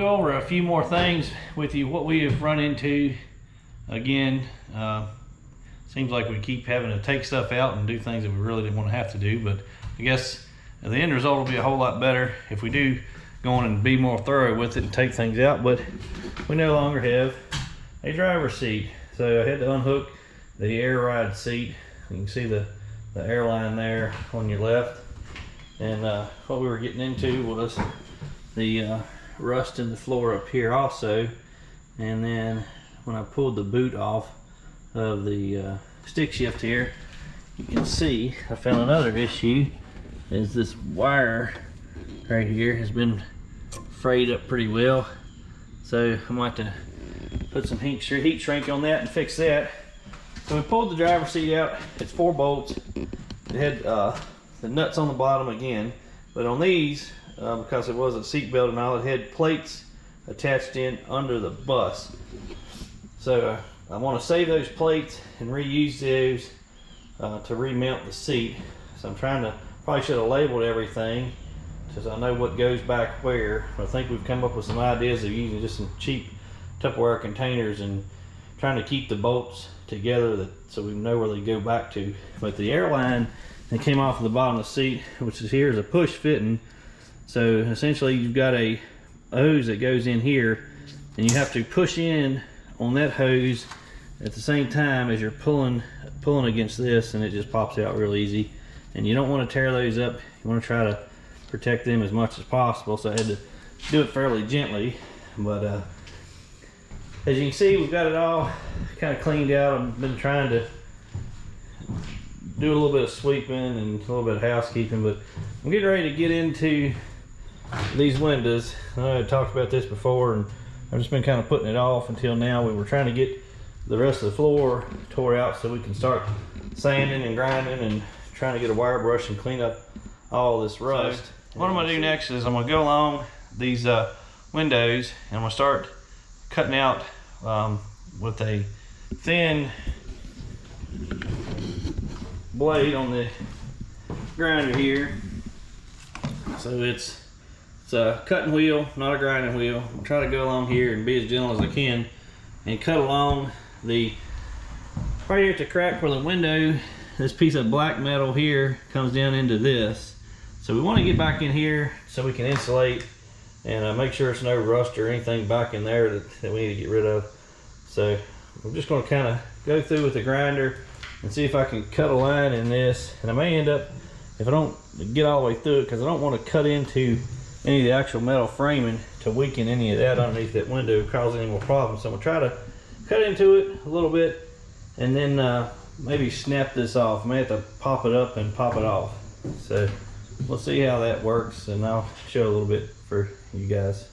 go over a few more things with you, what we have run into. Again, seems like we keep having to take stuff out and do things that we really didn't want to have to do, but I guess the end result will be a whole lot better if we do go on and be more thorough with it and take things out. But we no longer have a driver's seat, so I had to unhook the air ride seat. You can see the airline there on your left, and what we were getting into was the rust in the floor up here also. And then when I pulled the boot off of the stick shift here, you can see I found another issue. Is this wire right here has been frayed up pretty well, so I'm going to have to put some heat shrink on that and fix that. So we pulled the driver's seat out. It's 4 bolts. It had the nuts on the bottom again, but on these, because it was a seat belt and all, it had plates attached in under the bus. So I want to save those plates and reuse those to remount the seat. So I'm trying to, probably should have labeled everything because I know what goes back where. I think we've come up with some ideas of using just some cheap Tupperware containers and trying to keep the bolts together so we know where they go back to. But the airline that came off of the bottom of the seat, which is here, is a push fitting. So essentially you've got a hose that goes in here, and you have to push in on that hose at the same time as you're pulling against this, and it just pops out real easy. And you don't want to tear those up. You want to try to protect them as much as possible. So I had to do it fairly gently, but as you can see, we've got it all kind of cleaned out. I've been trying to do a little bit of sweeping and a little bit of housekeeping, but I'm getting ready to get into these windows. I know I talked about this before, and I've just been kind of putting it off until now. We were trying to get the rest of the floor tore out so we can start sanding and grinding and trying to get a wire brush and clean up all this rust. So what I'm going to do next is I'm going to go along these windows, and I'm going to start cutting out with a thin blade on the grinder here. So it's a cutting wheel, not a grinding wheel. I'll try to go along here and be as gentle as I can and cut along the, right here at the crack where the window, this piece of black metal here comes down into this. So we want to get back in here so we can insulate and make sure there's no rust or anything back in there that we need to get rid of. So I'm just going to kind of go through with the grinder and see if I can cut a line in this. And I may end up, if I don't get all the way through it, because I don't want to cut into any of the actual metal framing to weaken any of that underneath that window, cause any more problems. So I'm going to try to cut into it a little bit and then maybe snap this off. I may have to pop it up and pop it off. So we'll see how that works, and I'll show a little bit for you guys.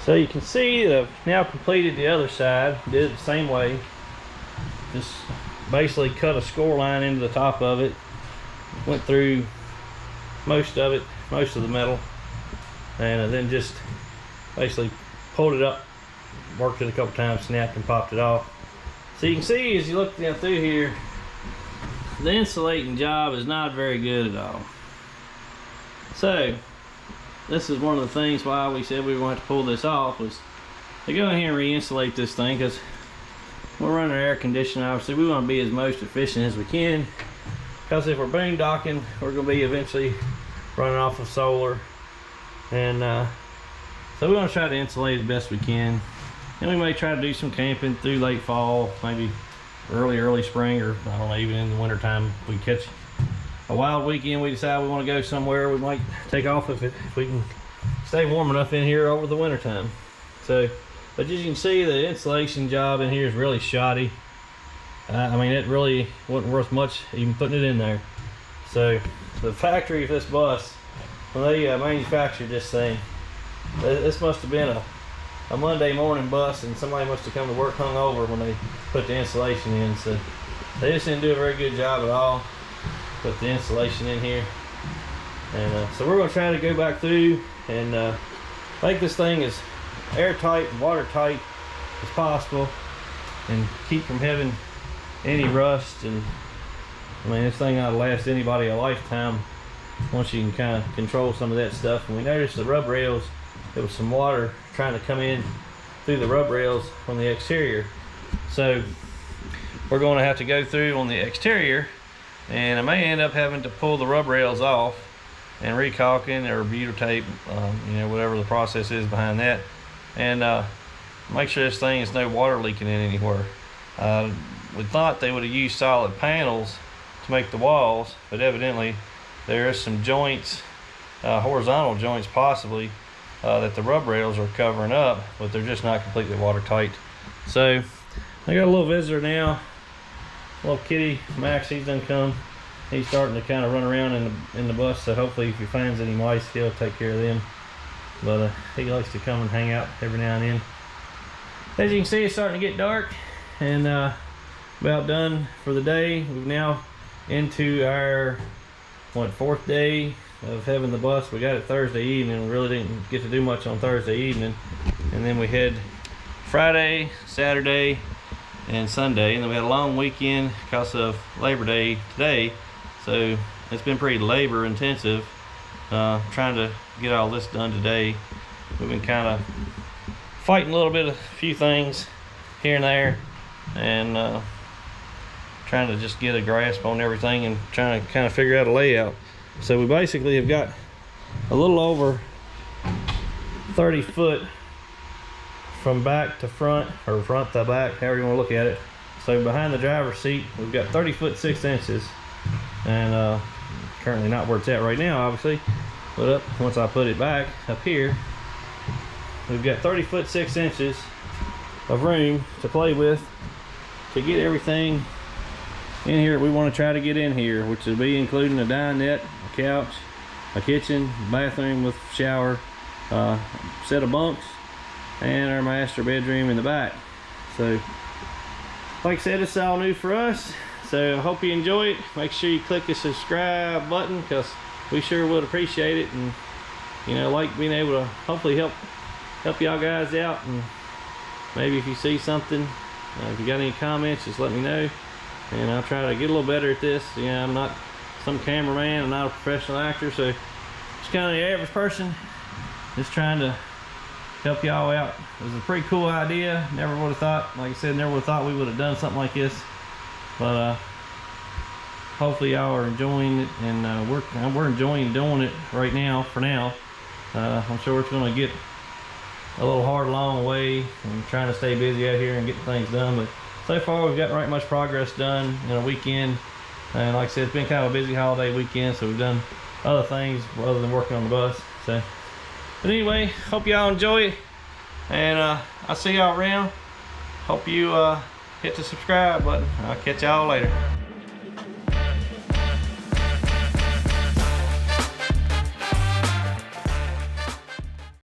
So you can see that I've now completed the other side. Did it the same way. Just basically cut a score line into the top of it. Went through most of it, most of the metal, and then just basically pulled it up, worked it a couple times, snapped and popped it off. So you can see as you look down through here, the insulating job is not very good at all. So this is one of the things why we said we were going to have to pull this off, was to go in here and re-insulate this thing, because we're running our air conditioning. Obviously we want to be as most efficient as we can, because if we're boondocking, we're going to be eventually running off of solar, and so we want to try to insulate as best we can. And we may try to do some camping through late fall, maybe early spring, or I don't know, even in the winter time. If we catch a wild weekend, we decide we want to go somewhere, we might take off if we can stay warm enough in here over the winter time. So, but as you can see, the insulation job in here is really shoddy. I mean, it really wasn't worth much even putting it in there. So the factory of this bus, when they manufactured this thing, this must have been a Monday morning bus, and somebody must have come to work hungover when they put the insulation in. So they just didn't do a very good job at all. Put the insulation in here, and so we're going to try to go back through and make this thing as airtight and watertight as possible, and keep from having any rust. And I mean, this thing ought to last anybody a lifetime once you can kind of control some of that stuff. And we noticed the rub rails, there was some water trying to come in through the rub rails on the exterior, so we're going to have to go through on the exterior, and I may end up having to pull the rub rails off and recaulking or butytape, you know, whatever the process is behind that, and make sure this thing is no water leaking in anywhere. We thought they would have used solid panels to make the walls, but evidently there is some joints, horizontal joints possibly, that the rub rails are covering up, but they're just not completely watertight. So I got a little visitor now, little kitty Max. He's done come. He's starting to kind of run around in the bus, so hopefully if he finds any mice, he'll take care of them. But he likes to come and hang out every now and then. As you can see, it's starting to get dark, and about done for the day. We've now into our fourth day of having the bus. We got it Thursday evening. We really didn't get to do much on Thursday evening, and then we had Friday, Saturday, and Sunday, and then we had a long weekend because of Labor Day today. So it's been pretty labor intensive trying to get all this done today. We've been kind of fighting a little bit of a few things here and there, and trying to just get a grasp on everything and trying to kind of figure out a layout. So we basically have got a little over 30 foot from back to front, or front to back, however you want to look at it. So behind the driver's seat, we've got 30 foot 6 inches, and currently not where it's at right now, obviously, but once I put it back up here, we've got 30 foot 6 inches of room to play with to get everything in here we want to try to get in here, which will be including a dinette, a couch, a kitchen, bathroom with shower, set of bunks, and our master bedroom in the back. So like I said, it's all new for us, so I hope you enjoy it. Make sure you click the subscribe button, because we sure would appreciate it, and you know, like being able to hopefully help y'all guys out. And maybe if you see something, if you got any comments, just let me know, and I'll try to get a little better at this. You know, I'm not some cameraman, I'm not a professional actor, so just kind of the average person just trying to help y'all out. It was a pretty cool idea. Never would have thought, like I said, never would have thought we would have done something like this, but hopefully y'all are enjoying it, and we're enjoying doing it right now. For now, I'm sure it's going to get a little hard along the way, and trying to stay busy out here and get things done, but so far we've got right much progress done in a weekend. And like I said, it's been kind of a busy holiday weekend, so we've done other things other than working on the bus. So, but anyway, hope y'all enjoy it, and I'll see y'all around. Hope you hit the subscribe button. I'll catch y'all later.